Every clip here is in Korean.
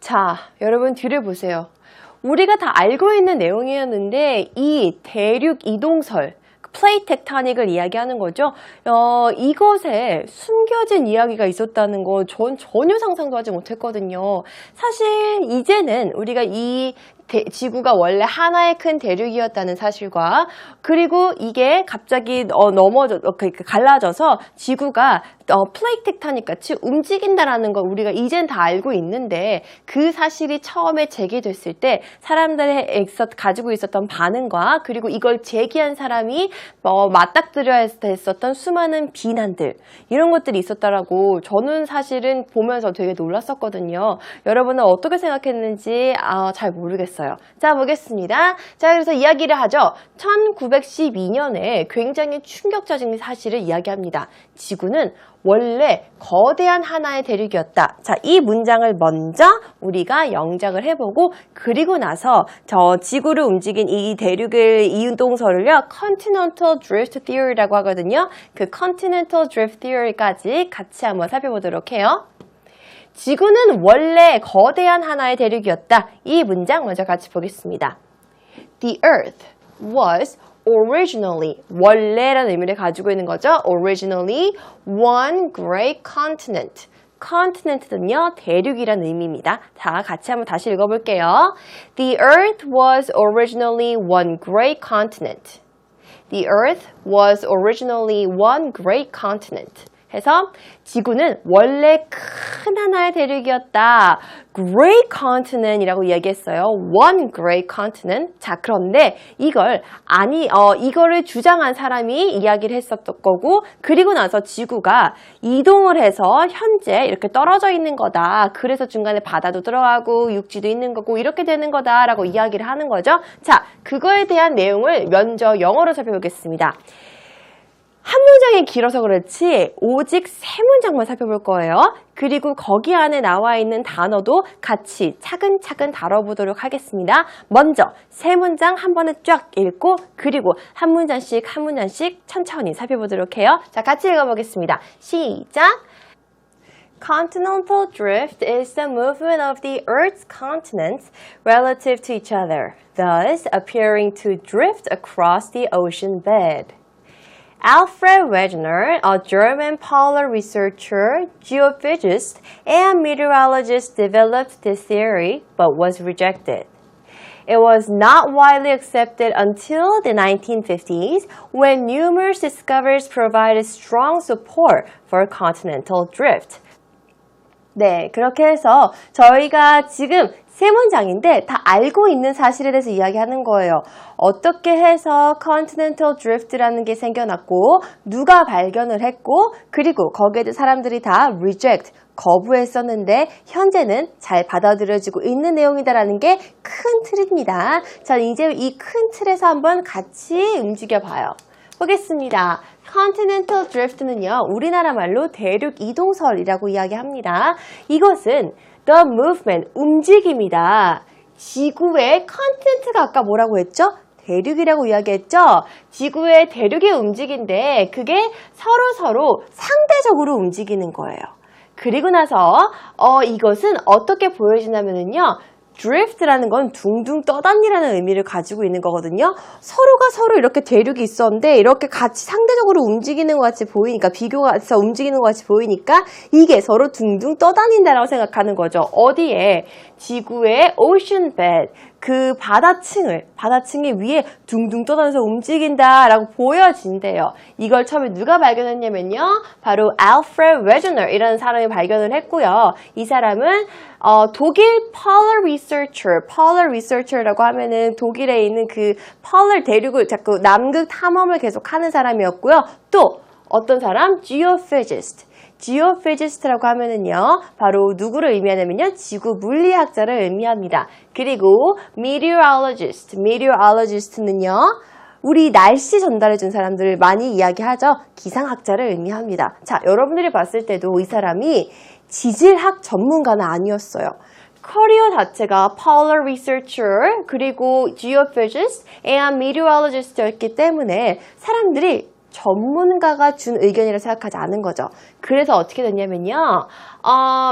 자, 여러분 뒤를 보세요. 우리가 다 알고 있는 내용이었는데 이 대륙 이동설, 플레이트 텍토닉을 이야기하는 거죠. 이것에 숨겨진 이야기가 있었다는 거 전 전혀 상상도 하지 못했거든요. 사실 이제는 우리가 이 지구가 원래 하나의 큰 대륙이었다는 사실과 그리고 이게 갑자기 갈라져서 지구가 플레이트 텍토닉 같이 움직인다라는 걸 우리가 이젠 다 알고 있는데 그 사실이 처음에 제기됐을 때 사람들의 가지고 있었던 반응과 그리고 이걸 제기한 사람이 맞닥뜨려야 했었던 수많은 비난들 이런 것들이 있었다라고 저는 사실은 보면서 되게 놀랐었거든요. 여러분은 어떻게 생각했는지 잘 모르겠어요. 자, 보겠습니다. 자, 그래서 이야기를 하죠. 1912년에 굉장히 충격적인 사실을 이야기합니다. 지구는 원래 거대한 하나의 대륙이었다. 자, 이 문장을 먼저 우리가 영작을 해보고 그리고 나서 저 지구를 움직인 이 대륙의 이동설을요, Continental Drift Theory라고 하거든요. 그 Continental Drift Theory까지 같이 한번 살펴보도록 해요. 지구는 원래 거대한 하나의 대륙이었다. 이 문장 먼저 같이 보겠습니다. The Earth was originally, 원래라는 의미를 가지고 있는 거죠. Originally one great continent. continent는요, 대륙이라는 의미입니다. 자, 같이 한번 다시 읽어볼게요. The Earth was originally one great continent. The Earth was originally one great continent. 해서 지구는 원래 큰 하나의 대륙이었다. Great continent이라고 이야기했어요. One great continent. 자, 그런데 이거를 주장한 사람이 이야기를 했었던 거고, 그리고 나서 지구가 이동을 해서 현재 이렇게 떨어져 있는 거다. 그래서 중간에 바다도 들어가고 육지도 있는 거고 이렇게 되는 거다라고 이야기를 하는 거죠. 자, 그거에 대한 내용을 먼저 영어로 살펴보겠습니다. 한 문장이 길어서 그렇지 오직 세 문장만 살펴볼 거예요. 그리고 거기 안에 나와 있는 단어도 같이 차근차근 다뤄보도록 하겠습니다. 먼저 세 문장 한 번에 쫙 읽고 그리고 한 문장씩 천천히 살펴보도록 해요. 자, 같이 읽어보겠습니다. 시작! Continental drift is the movement of the Earth's continents relative to each other, thus appearing to drift across the ocean bed. Alfred Wegener, a German polar researcher, geophysicist, and meteorologist, developed this theory, but was rejected. It was not widely accepted until the 1950s, when numerous discoveries provided strong support for continental drift. 네, 그렇게 해서 저희가 지금 세 문장인데 다 알고 있는 사실에 대해서 이야기하는 거예요. 어떻게 해서 Continental Drift라는 게 생겨났고 누가 발견을 했고 그리고 거기에 대해 사람들이 다 reject, 거부했었는데 현재는 잘 받아들여지고 있는 내용이다라는 게 큰 틀입니다. 자, 이제 이 큰 틀에서 한번 같이 움직여 봐요. 보겠습니다. Continental Drift는요, 우리나라 말로 대륙 이동설이라고 이야기합니다. 이것은 the movement, 움직임이다. 지구의 컨텐트가 아까 뭐라고 했죠? 대륙이라고 이야기했죠? 지구의 대륙의 움직인데 그게 서로 상대적으로 움직이는 거예요. 그리고 나서 이것은 어떻게 보여지냐면요. drift라는 건 둥둥 떠다니라는 의미를 가지고 있는 거거든요. 서로가 서로 이렇게 대륙이 있었는데 이렇게 같이 상대적으로 움직이는 것 같이 보이니까 비교가 돼서 움직이는 것 같이 보이니까 이게 서로 둥둥 떠다닌다라고 생각하는 거죠. 어디에? 지구의 ocean bed, 그 바다층이 위에 둥둥 떠다니면서 움직인다라고 보여진대요. 이걸 처음에 누가 발견했냐면요. 바로 알프레드 웨저너이라는 사람이 발견을 했고요. 이 사람은 독일 polar researcher라고 하면은 독일에 있는 그 polar 대륙을 자꾸 남극 탐험을 계속 하는 사람이었고요. 또 어떤 사람? geophysicist라고 하면은요, 바로 누구를 의미하냐면요, 지구 물리학자를 의미합니다. 그리고 meteorologist는요, 우리 날씨 전달해준 사람들을 많이 이야기하죠. 기상학자를 의미합니다. 자, 여러분들이 봤을 때도 이 사람이 지질학 전문가는 아니었어요. 커리어 자체가 polar researcher, 그리고 geophysicist and meteorologist였기 때문에 사람들이 전문가가 준 의견이라 생각하지 않은 거죠. 그래서 어떻게 됐냐면요.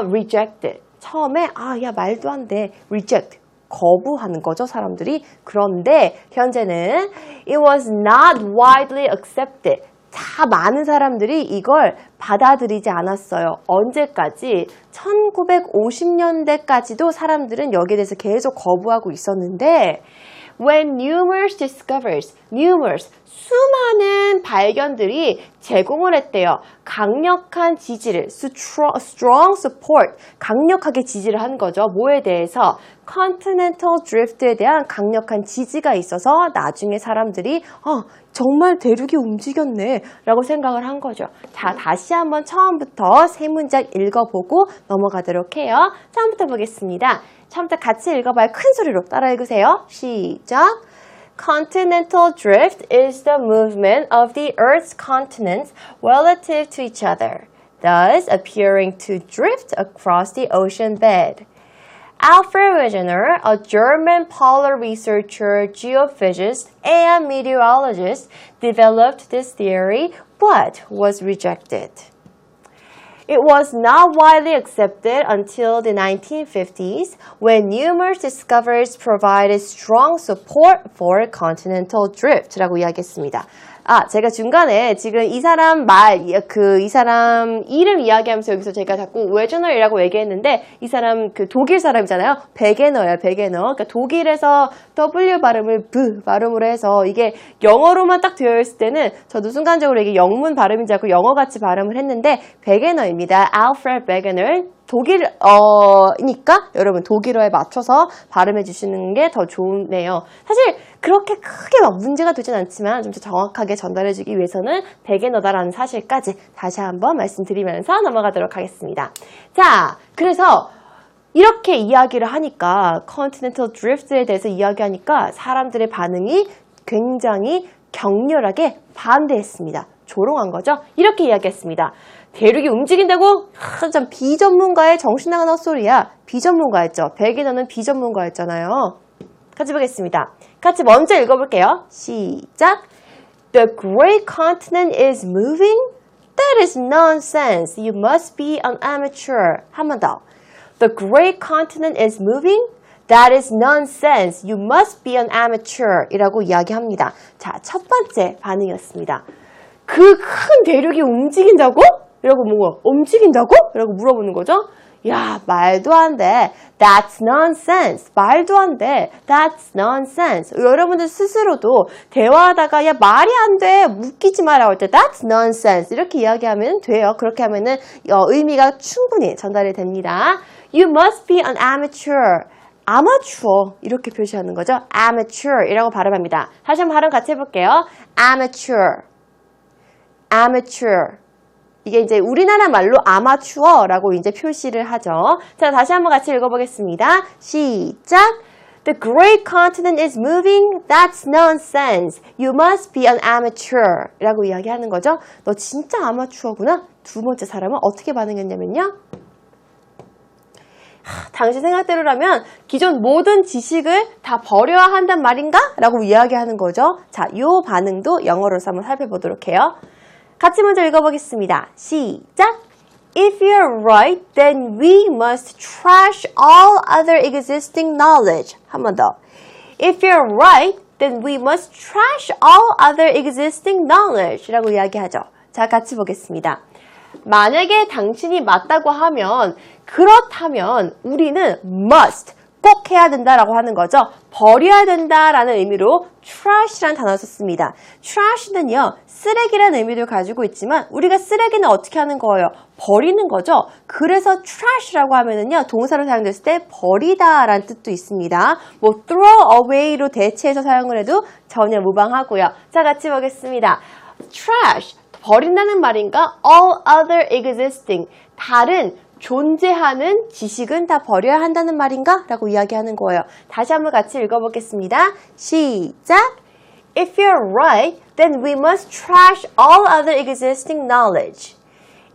rejected. 처음에 야 말도 안 돼. reject. 거부하는 거죠, 사람들이. 그런데 현재는 it was not widely accepted. 다 많은 사람들이 이걸 받아들이지 않았어요. 언제까지? 1950년대까지도 사람들은 여기에 대해서 계속 거부하고 있었는데 when numerous 수많은 발견들이 제공을 했대요. 강력한 지지를 strong support, 강력하게 지지를 한 거죠. 뭐에 대해서? continental drift에 대한 강력한 지지가 있어서 나중에 사람들이 정말 대륙이 움직였네 라고 생각을 한 거죠. 자, 다시 한번 처음부터 세 문장 읽어보고 넘어가도록 해요. 처음부터 보겠습니다. 처음부터 같이 읽어봐요. 큰 소리로 따라 읽으세요. 시작! Continental drift is the movement of the Earth's continents relative to each other, thus appearing to drift across the ocean bed. Alfred Wegener, a German polar researcher, geophysicist, and meteorologist, developed this theory but was rejected. It was not widely accepted until the 1950s when numerous discoveries provided strong support for continental drift라고 이야기했습니다. 제가 중간에 지금 이 사람 이 사람 이름 이야기하면서 여기서 제가 자꾸 웨저너이라고 얘기했는데 이 사람 그 독일 사람이잖아요. 베게너예요, 베게너. 그러니까 독일에서 W 발음을 V 발음으로 해서 이게 영어로만 딱 되어 있을 때는 저도 순간적으로 이게 영문 발음인 줄 알고 영어같이 발음을 했는데 베게너입니다. 알프레드 베게너. 독일어니까 여러분 독일어에 맞춰서 발음해 주시는 게 더 좋네요. 사실 그렇게 크게 막 문제가 되진 않지만 좀 더 정확하게 전달해 주기 위해서는 베게너다라는 사실까지 다시 한번 말씀드리면서 넘어가도록 하겠습니다. 자, 그래서 이렇게 이야기를 하니까 continental drift에 대해서 이야기하니까 사람들의 반응이 굉장히 격렬하게 반대했습니다. 조롱한 거죠. 이렇게 이야기했습니다. 대륙이 움직인다고? 참 비전문가의 정신 나간 헛소리야. 비전문가였죠. 베게너는 비전문가였잖아요. 같이 보겠습니다. 같이 먼저 읽어볼게요. 시작. The great continent is moving? That is nonsense. You must be an amateur. 한 번 더. The great continent is moving? That is nonsense. You must be an amateur. 이라고 이야기합니다. 자, 첫 번째 반응이었습니다. 그 큰 대륙이 움직인다고? 이라고 움직인다고? 이라고 물어보는 거죠. 야, 말도 안 돼. That's nonsense. 말도 안 돼. That's nonsense. 여러분들 스스로도 대화하다가 야, 말이 안 돼. 웃기지 마라고 할 때 That's nonsense. 이렇게 이야기하면 돼요. 그렇게 하면은 의미가 충분히 전달이 됩니다. You must be an amateur. 아마추어 이렇게 표시하는 거죠. amateur 이라고 발음합니다. 다시 한번 발음 같이 해볼게요. amateur. amateur. 이게 이제 우리나라 말로 아마추어라고 이제 표시를 하죠. 자, 다시 한번 같이 읽어보겠습니다. 시작! The great continent is moving? That's nonsense. You must be an amateur. 라고 이야기하는 거죠. 너 진짜 아마추어구나? 두 번째 사람은 어떻게 반응했냐면요. 당신 생각대로라면 기존 모든 지식을 다 버려야 한단 말인가? 라고 이야기하는 거죠. 자, 이 반응도 영어로서 한번 살펴보도록 해요. 같이 먼저 읽어보겠습니다. 시작! If you're right, then we must trash all other existing knowledge. 한 번 더. If you're right, then we must trash all other existing knowledge. 라고 이야기하죠. 자, 같이 보겠습니다. 만약에 당신이 맞다고 하면, 그렇다면 우리는 must, 꼭 해야 된다라고 하는 거죠. 버려야 된다라는 의미로 trash라는 단어를 썼습니다. trash는요, 쓰레기라는 의미도 가지고 있지만 우리가 쓰레기는 어떻게 하는 거예요? 버리는 거죠. 그래서 trash라고 하면은요, 동사로 사용됐을 때 버리다라는 뜻도 있습니다. 뭐 throw away로 대체해서 사용을 해도 전혀 무방하고요. 자, 같이 보겠습니다. trash, 버린다는 말인가? all other existing, 다른 존재하는 지식은 다 버려야 한다는 말인가? 라고 이야기하는 거예요. 다시 한번 같이 읽어보겠습니다. 시작! If you're right, then we must trash all other existing knowledge.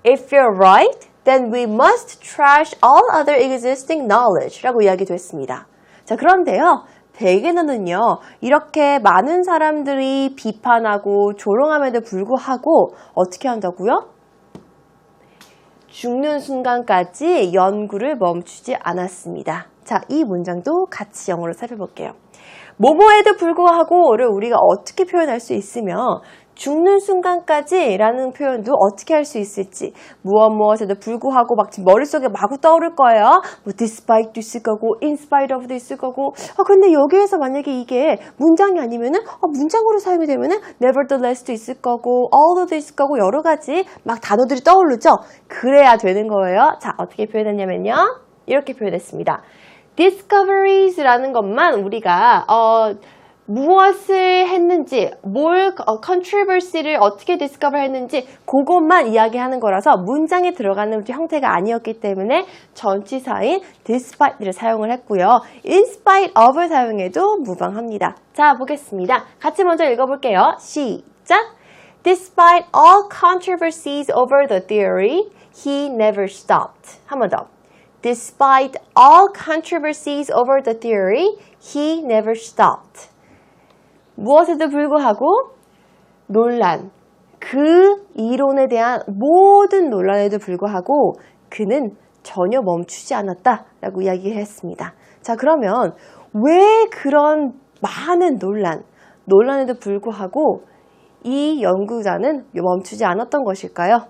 If you're right, then we must trash all other existing knowledge. 라고 이야기도 했습니다. 자, 그런데요. 베개너는요, 이렇게 많은 사람들이 비판하고 조롱함에도 불구하고 어떻게 한다고요? 죽는 순간까지 연구를 멈추지 않았습니다. 자, 이 문장도 같이 영어로 살펴볼게요. 뭐뭐에도 불구하고를 우리가 어떻게 표현할 수 있으며 죽는 순간까지 라는 표현도 어떻게 할 수 있을지 무엇에도 불구하고 막 머릿속에 마구 떠오를 거예요. 뭐 despite도 있을 거고 in spite of도 있을 거고 근데 여기에서 만약에 이게 문장이 아니면은 문장으로 사용이 되면은 nevertheless도 있을 거고 although도 있을 거고 여러 가지 막 단어들이 떠오르죠. 그래야 되는 거예요. 자, 어떻게 표현했냐면요. 이렇게 표현했습니다. discoveries라는 것만 우리가 무엇을 했는지, controversy를 어떻게 discover 했는지 그것만 이야기하는 거라서 문장에 들어가는 형태가 아니었기 때문에 전치사인 despite를 사용을 했고요. in spite of을 사용해도 무방합니다. 자, 보겠습니다. 같이 먼저 읽어볼게요. 시작! Despite all controversies over the theory, he never stopped. 한 번 더. Despite all controversies over the theory, he never stopped. 무엇에도 불구하고 논란, 그 이론에 대한 모든 논란에도 불구하고 그는 전혀 멈추지 않았다라고 이야기를 했습니다. 자, 그러면 왜 그런 많은 논란에도 불구하고 이 연구자는 멈추지 않았던 것일까요?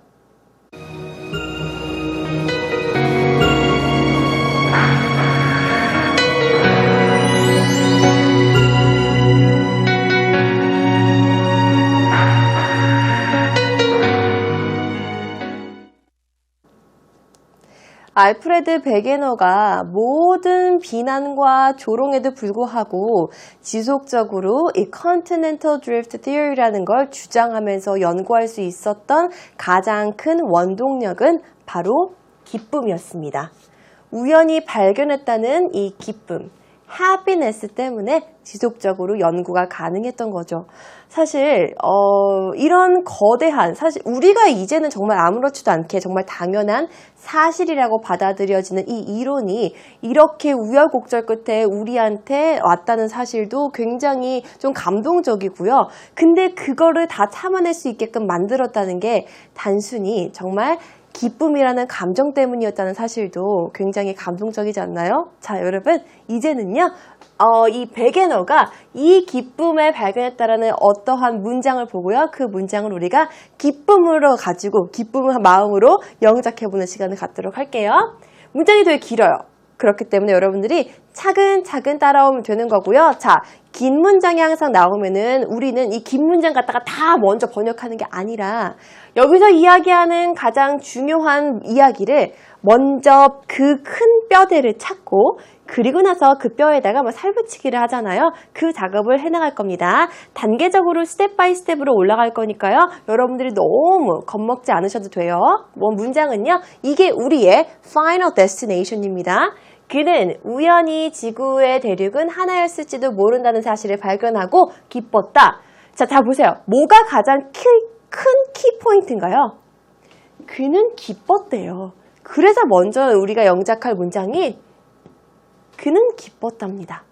알프레드 베게너가 모든 비난과 조롱에도 불구하고 지속적으로 이 Continental Drift Theory라는 걸 주장하면서 연구할 수 있었던 가장 큰 원동력은 바로 기쁨이었습니다. 우연히 발견했다는 이 기쁨, happiness 때문에 지속적으로 연구가 가능했던 거죠. 사실 이런 거대한 사실 우리가 이제는 정말 아무렇지도 않게 정말 당연한 사실이라고 받아들여지는 이 이론이 이렇게 우여곡절 끝에 우리한테 왔다는 사실도 굉장히 좀 감동적이고요. 근데 그거를 다 참아낼 수 있게끔 만들었다는 게 단순히 정말 기쁨이라는 감정 때문이었다는 사실도 굉장히 감동적이지 않나요? 자, 여러분, 이제는요, 이 베게너가 이 기쁨을 발견했다라는 어떠한 문장을 보고요, 그 문장을 우리가 기쁨으로 가지고, 기쁨의 마음으로 영작해보는 시간을 갖도록 할게요. 문장이 되게 길어요. 그렇기 때문에 여러분들이 차근차근 따라오면 되는 거고요. 자, 긴 문장이 항상 나오면은 우리는 이 긴 문장 갖다가 다 먼저 번역하는 게 아니라 여기서 이야기하는 가장 중요한 이야기를 먼저 그 큰 뼈대를 찾고 그리고 나서 그 뼈에다가 뭐 살붙이기를 하잖아요. 그 작업을 해나갈 겁니다. 단계적으로 스텝 바이 스텝으로 올라갈 거니까요. 여러분들이 너무 겁먹지 않으셔도 돼요. 뭐 문장은요. 이게 우리의 final destination입니다. 그는 우연히 지구의 대륙은 하나였을지도 모른다는 사실을 발견하고 기뻤다. 자, 다 보세요. 뭐가 가장 큰 키포인트인가요? 그는 기뻤대요. 그래서 먼저 우리가 영작할 문장이 그는 기뻤답니다.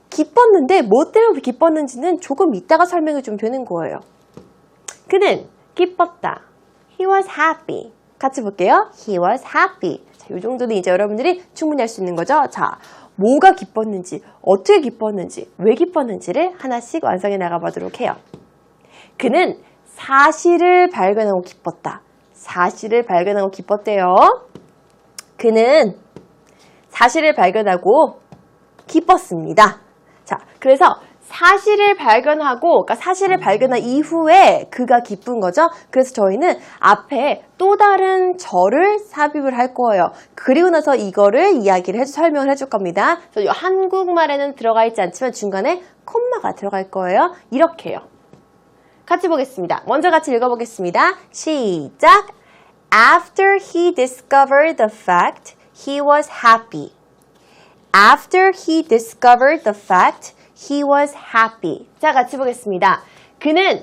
기뻤는데 뭐 때문에 기뻤는지는 조금 이따가 설명이 좀 되는 거예요. 그는 기뻤다. He was happy. 같이 볼게요. He was happy. 자, 이 정도는 이제 여러분들이 충분히 할 수 있는 거죠. 자, 뭐가 기뻤는지, 어떻게 기뻤는지, 왜 기뻤는지를 하나씩 완성해 나가보도록 해요. 그는 사실을 발견하고 기뻤다. 사실을 발견하고 기뻤대요. 그는 사실을 발견하고 기뻤습니다. 자, 그래서 사실을 발견하고, 그러니까 사실을 발견한 이후에 그가 기쁜 거죠. 그래서 저희는 앞에 또 다른 절을 삽입을 할 거예요. 그리고 나서 이거를 이야기를 설명을 해줄 겁니다. 그래서 한국말에는 들어가 있지 않지만 중간에 콤마가 들어갈 거예요. 이렇게요. 같이 보겠습니다. 먼저 같이 읽어보겠습니다. 시작! After he discovered the fact, he was happy. After he discovered the fact, he was happy. 자, 같이 보겠습니다. 그는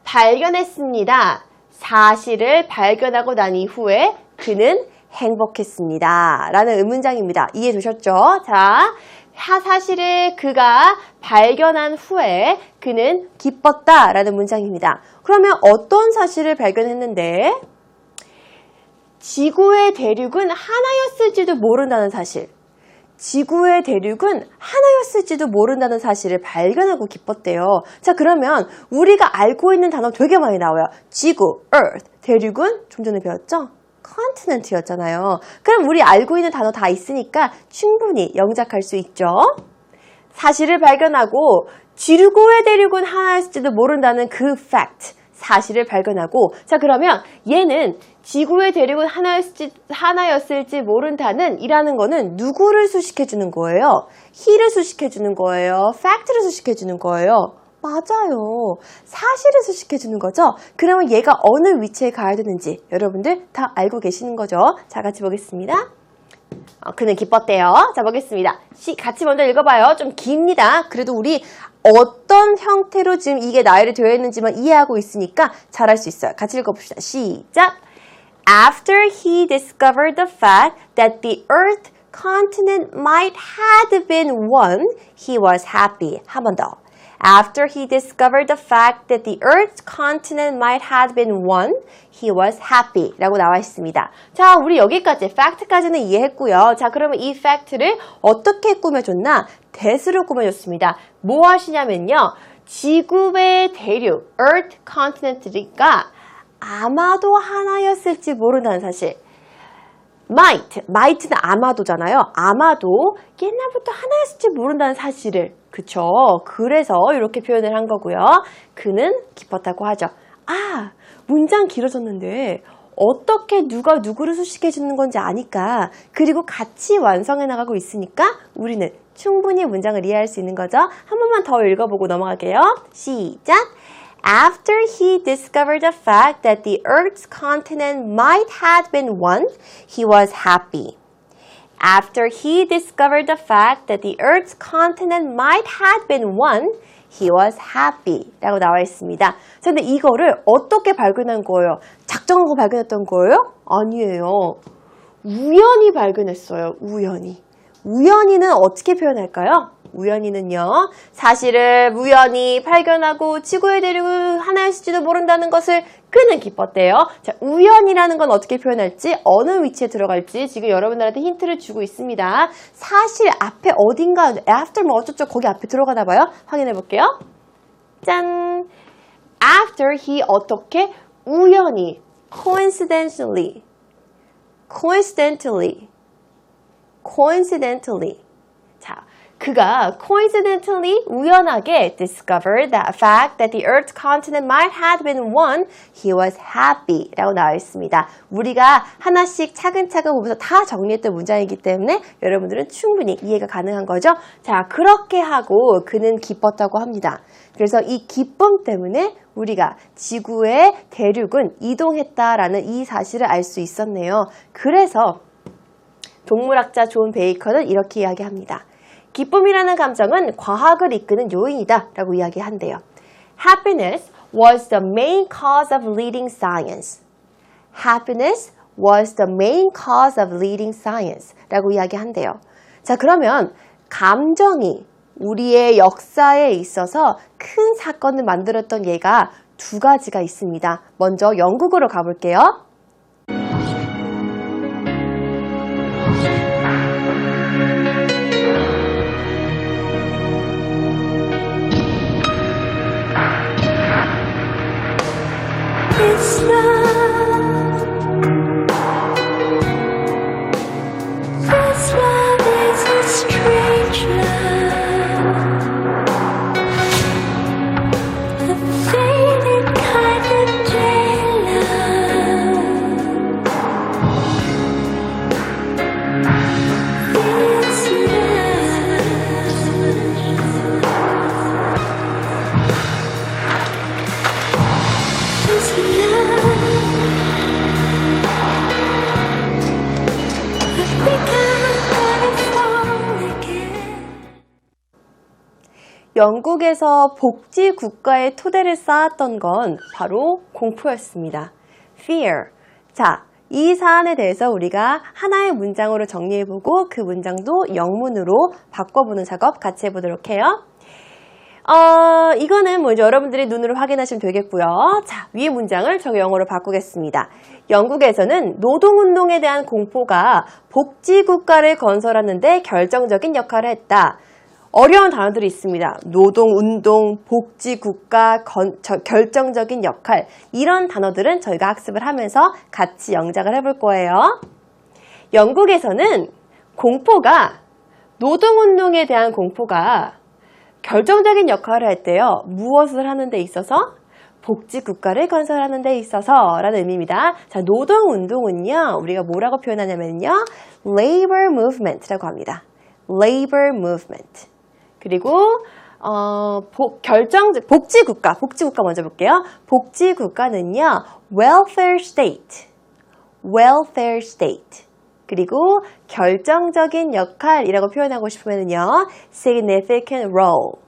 발견했습니다. 사실을 발견하고 난 이후에 그는 행복했습니다. 라는 의문장입니다. 이해되셨죠? 자, 사실을 그가 발견한 후에 그는 기뻤다 라는 문장입니다. 그러면 어떤 사실을 발견했는데? 지구의 대륙은 하나였을지도 모른다는 사실. 지구의 대륙은 하나였을지도 모른다는 사실을 발견하고 기뻤대요. 자, 그러면 우리가 알고 있는 단어 되게 많이 나와요. 지구, earth, 대륙은 좀 전에 배웠죠? continent였잖아요. 그럼 우리 알고 있는 단어 다 있으니까 충분히 영작할 수 있죠. 사실을 발견하고 지구의 대륙은 하나였을지도 모른다는 그 fact, 사실을 발견하고, 자, 그러면 얘는 지구의 대륙은 하나였을지 모른다는 이라는 거는 누구를 수식해주는 거예요? he를 수식해주는 거예요? fact를 수식해주는 거예요? 맞아요. 사실을 수식해주는 거죠? 그러면 얘가 어느 위치에 가야 되는지 여러분들 다 알고 계시는 거죠? 자, 같이 보겠습니다. 그는 기뻤대요. 자, 보겠습니다. 같이 먼저 읽어봐요. 좀 깁니다. 그래도 우리 어떤 형태로 지금 이게 나열이 되어 있는지만 이해하고 있으니까 잘할 수 있어요. 같이 읽어봅시다. 시작! After he discovered the fact that the Earth continent might have been one, he was happy. 한 번 더. After he discovered the fact that the Earth's continent might have been one, he was happy. 라고 나와 있습니다. 자, 우리 여기까지, fact까지는 이해했고요. 자, 그러면 이 fact를 어떻게 꾸며줬나? that으로 꾸며줬습니다. 뭐 하시냐면요. 지구의 대륙, Earth continent가 아마도 하나였을지 모른다는 사실. might는 아마도잖아요. 아마도 옛날부터 하나였을지 모른다는 사실을, 그쵸? 그래서 이렇게 표현을 한 거고요. 그는 기뻤다고 하죠. 아, 문장 길어졌는데 어떻게 누가 누구를 수식해 주는 건지 아니까, 그리고 같이 완성해 나가고 있으니까 우리는 충분히 문장을 이해할 수 있는 거죠. 한 번만 더 읽어보고 넘어갈게요. 시작! After he discovered the fact that the Earth's continent might have been one, he was happy. After he discovered the fact that the Earth's continent might have been one, he was happy. 라고 나와 있습니다. 자, 근데 이거를 어떻게 발견한 거예요? 작정하고 발견했던 거예요? 아니에요. 우연히 발견했어요. 우연히. 우연히는 어떻게 표현할까요? 우연히는요, 사실을 우연히 발견하고 지구의 대륙은 하나였을지도 모른다는 것을 그는 기뻤대요. 자, 우연이라는 건 어떻게 표현할지, 어느 위치에 들어갈지 지금 여러분들한테 힌트를 주고 있습니다. 사실 앞에 어딘가, after 뭐 어쩌죠, 거기 앞에 들어가나 봐요. 확인해 볼게요. 짠! After he 어떻게? 우연히, coincidentally. 자, 그가 coincidentally 우연하게 discovered the fact that the Earth's continent might have been one, he was happy 라고 나와 있습니다. 우리가 하나씩 차근차근 보면서 다 정리했던 문장이기 때문에 여러분들은 충분히 이해가 가능한 거죠. 자, 그렇게 하고 그는 기뻤다고 합니다. 그래서 이 기쁨 때문에 우리가 지구의 대륙은 이동했다라는 이 사실을 알 수 있었네요. 그래서 동물학자 존 베이커는 이렇게 이야기합니다. 기쁨이라는 감정은 과학을 이끄는 요인이다 라고 이야기한대요. Happiness was the main cause of leading science. Happiness was the main cause of leading science 라고 이야기한대요. 자, 그러면 감정이 우리의 역사에 있어서 큰 사건을 만들었던 예가 두 가지가 있습니다. 먼저 영국으로 가볼게요. 영국에서 복지 국가의 토대를 쌓았던 건 바로 공포였습니다. Fear. 자, 이 사안에 대해서 우리가 하나의 문장으로 정리해보고 그 문장도 영문으로 바꿔보는 작업 같이 해보도록 해요. 이거는 뭐 이제 여러분들이 눈으로 확인하시면 되겠고요. 자, 위의 문장을 저 영어로 바꾸겠습니다. 영국에서는 노동운동에 대한 공포가 복지국가를 건설하는 데 결정적인 역할을 했다. 어려운 단어들이 있습니다. 노동운동, 복지국가, 결정적인 역할 이런 단어들은 저희가 학습을 하면서 같이 영작을 해볼 거예요. 영국에서는 노동운동에 대한 공포가 결정적인 역할을 할 때요. 무엇을 하는 데 있어서? 복지국가를 건설하는 데 있어서 라는 의미입니다. 자, 노동운동은요. 우리가 뭐라고 표현하냐면요. Labor Movement라고 합니다. Labor Movement. 그리고 복지국가 먼저 볼게요. 복지국가는요. Welfare State. Welfare State. 그리고 결정적인 역할이라고 표현하고 싶으면요. significant role.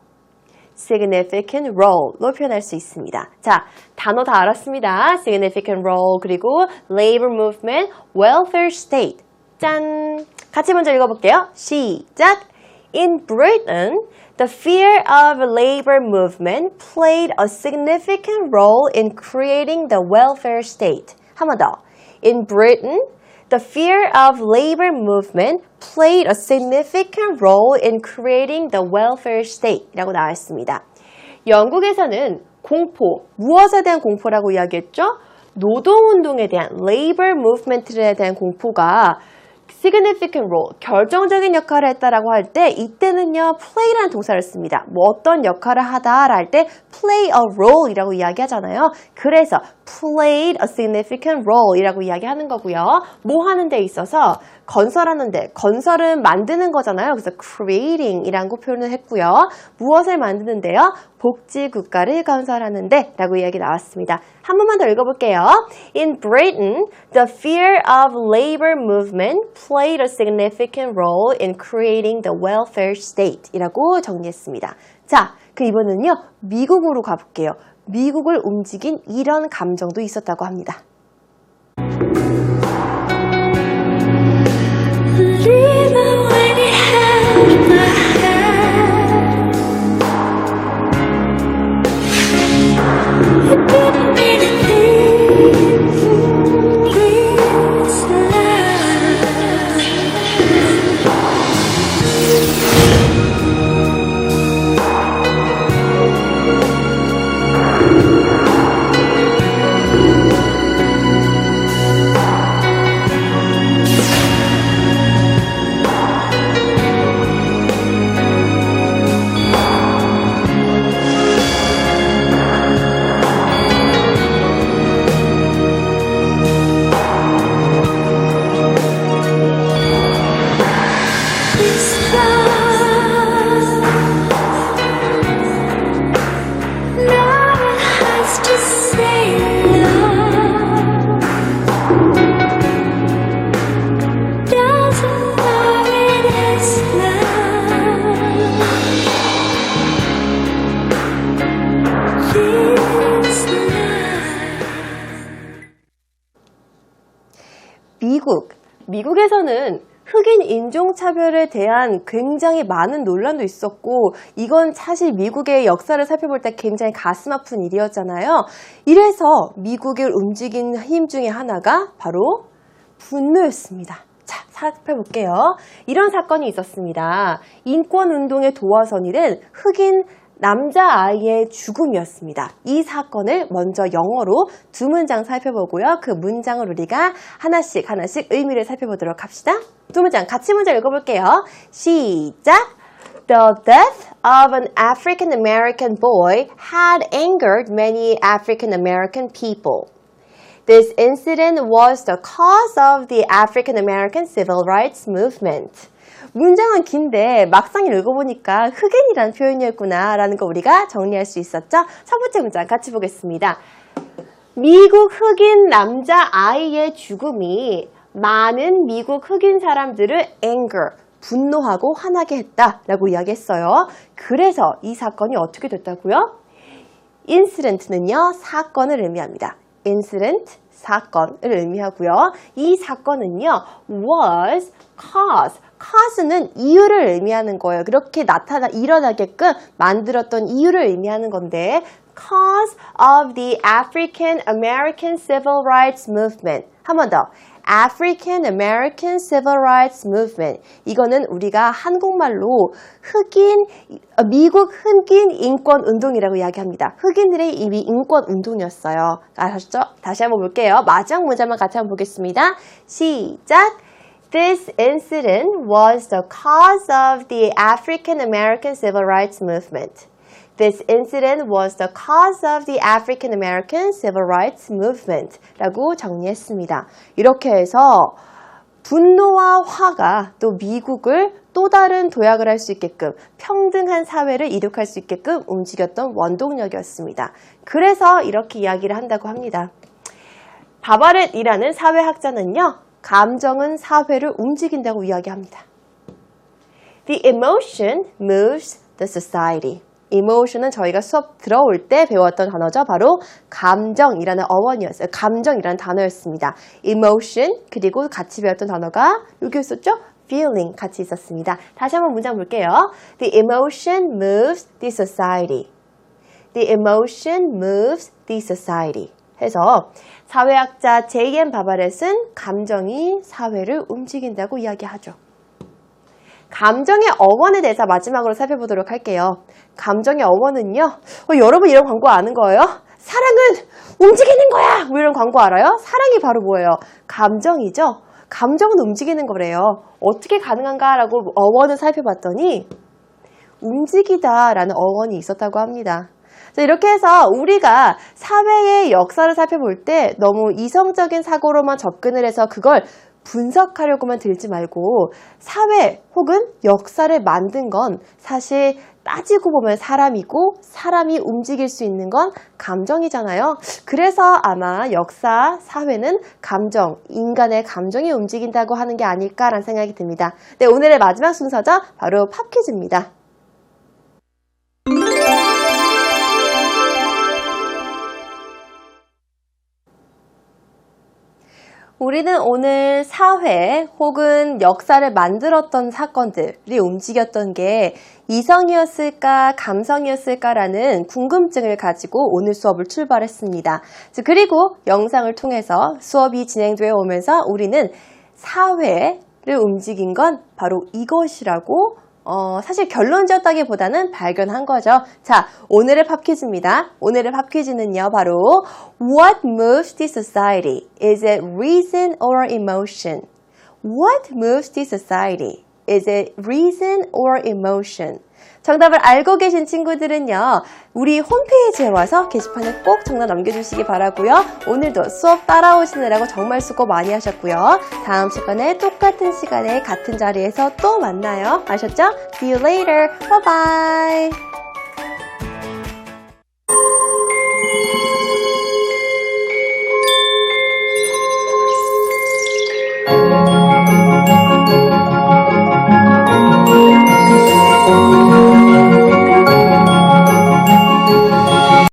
significant role로 표현할 수 있습니다. 자, 단어 다 알았습니다. significant role, 그리고 labor movement, welfare state. 짠! 같이 먼저 읽어볼게요. 시작! In Britain, the fear of labor movement played a significant role in creating the welfare state. 한 번 더. In Britain, the fear of labor movement played a significant role in creating the welfare state 라고 나왔습니다. 영국에서는 무엇에 대한 공포라고 이야기했죠? 노동운동에 대한 labor movement에 대한 공포가 significant role, 결정적인 역할을 했다라고 할 때 이때는요 play라는 동사를 씁니다. 뭐 어떤 역할을 하다라 할 때 play a role 이라고 이야기하잖아요. 그래서 played a significant role 이라고 이야기하는 거고요. 뭐 하는 데 있어서 건설은 만드는 거잖아요. 그래서 creating 이라고 표현을 했고요. 무엇을 만드는데요? 복지국가를 건설하는데 라고 이야기 나왔습니다. 한 번만 더 읽어볼게요. In Britain, the fear of labor movement played a significant role in creating the welfare state 이라고 정리했습니다. 자, 그 이번은요. 미국으로 가볼게요. 미국을 움직인 이런 감정도 있었다고 합니다. 미국에서는 흑인 인종차별에 대한 굉장히 많은 논란도 있었고 이건 사실 미국의 역사를 살펴볼 때 굉장히 가슴 아픈 일이었잖아요. 이래서 미국을 움직인 힘 중에 하나가 바로 분노였습니다. 자, 살펴볼게요. 이런 사건이 있었습니다. 인권운동의 도화선이 된 흑인 남자아이의 죽음이었습니다. 이 사건을 먼저 영어로 두 문장 살펴보고요. 그 문장을 우리가 하나씩 의미를 살펴보도록 합시다. 두 문장 같이 먼저 읽어볼게요. 시작! The death of an African American boy had angered many African American people. This incident was the cause of the African American Civil Rights Movement. 문장은 긴데 막상 읽어보니까 흑인이라는 표현이었구나 라는 거 우리가 정리할 수 있었죠? 첫 번째 문장 같이 보겠습니다. 미국 흑인 남자 아이의 죽음이 많은 미국 흑인 사람들을 분노하고 화나게 했다라고 이야기했어요. 그래서 이 사건이 어떻게 됐다고요? incident는요, 사건을 의미합니다. incident, 사건을 의미하고요. 이 사건은요, was cause는 이유를 의미하는 거예요. 그렇게 일어나게끔 만들었던 이유를 의미하는 건데, cause of the African American Civil Rights Movement. 한 번 더. African American Civil Rights Movement. 이거는 우리가 한국말로 미국 흑인 인권 운동이라고 이야기합니다. 흑인들의 이미 인권 운동이었어요. 아셨죠? 다시 한번 볼게요. 마지막 문장만 같이 한번 보겠습니다. 시작! This incident was the cause of the African American Civil Rights Movement. This incident was the cause of the African American Civil Rights Movement 라고 정리했습니다. 이렇게 해서 분노와 화가 또 미국을 또 다른 도약을 할 수 있게끔 평등한 사회를 이룩할 수 있게끔 움직였던 원동력이었습니다. 그래서 이렇게 이야기를 한다고 합니다. 바바렛이라는 사회학자는요. 감정은 사회를 움직인다고 이야기합니다. The emotion moves the society. emotion은 저희가 수업 들어올 때 배웠던 단어죠. 바로 감정이라는 어원이었어요. 감정이라는 단어였습니다. emotion 그리고 같이 배웠던 단어가 여기 있었죠? feeling 같이 있었습니다. 다시 한번 문장 볼게요. The emotion moves the society. The emotion moves the society. 해서 사회학자 J.M. 바바렛은 감정이 사회를 움직인다고 이야기하죠. 감정의 어원에 대해서 마지막으로 살펴보도록 할게요. 감정의 어원은요. 여러분 이런 광고 아는 거예요? 사랑은 움직이는 거야! 뭐 이런 광고 알아요? 사랑이 바로 뭐예요? 감정이죠? 감정은 움직이는 거래요. 어떻게 가능한가라고 어원을 살펴봤더니 움직이다라는 어원이 있었다고 합니다. 자, 이렇게 해서 우리가 사회의 역사를 살펴볼 때 너무 이성적인 사고로만 접근을 해서 그걸 분석하려고만 들지 말고 사회 혹은 역사를 만든 건 사실 따지고 보면 사람이고 사람이 움직일 수 있는 건 감정이잖아요. 그래서 아마 역사, 사회는 감정, 인간의 감정이 움직인다고 하는 게 아닐까라는 생각이 듭니다. 네, 오늘의 마지막 순서죠. 바로 팝퀴즈입니다. 우리는 오늘 사회 혹은 역사를 만들었던 사건들이 움직였던 게 이성이었을까 감성이었을까라는 궁금증을 가지고 오늘 수업을 출발했습니다. 그리고 영상을 통해서 수업이 진행되어 오면서 우리는 사회를 움직인 건 바로 이것이라고 사실 결론지었다기보다는 발견한 거죠. 자, 오늘의 팝퀴즈입니다. 오늘의 팝퀴즈는요, 바로 What moves the society? Is it reason or emotion? What moves the society? Is it reason or emotion? 정답을 알고 계신 친구들은요, 우리 홈페이지에 와서 게시판에 꼭 정답 남겨주시기 바라고요. 오늘도 수업 따라오시느라고 정말 수고 많이 하셨고요. 다음 시간에 똑같은 시간에 같은 자리에서 또 만나요. 아셨죠? See you later. Bye bye.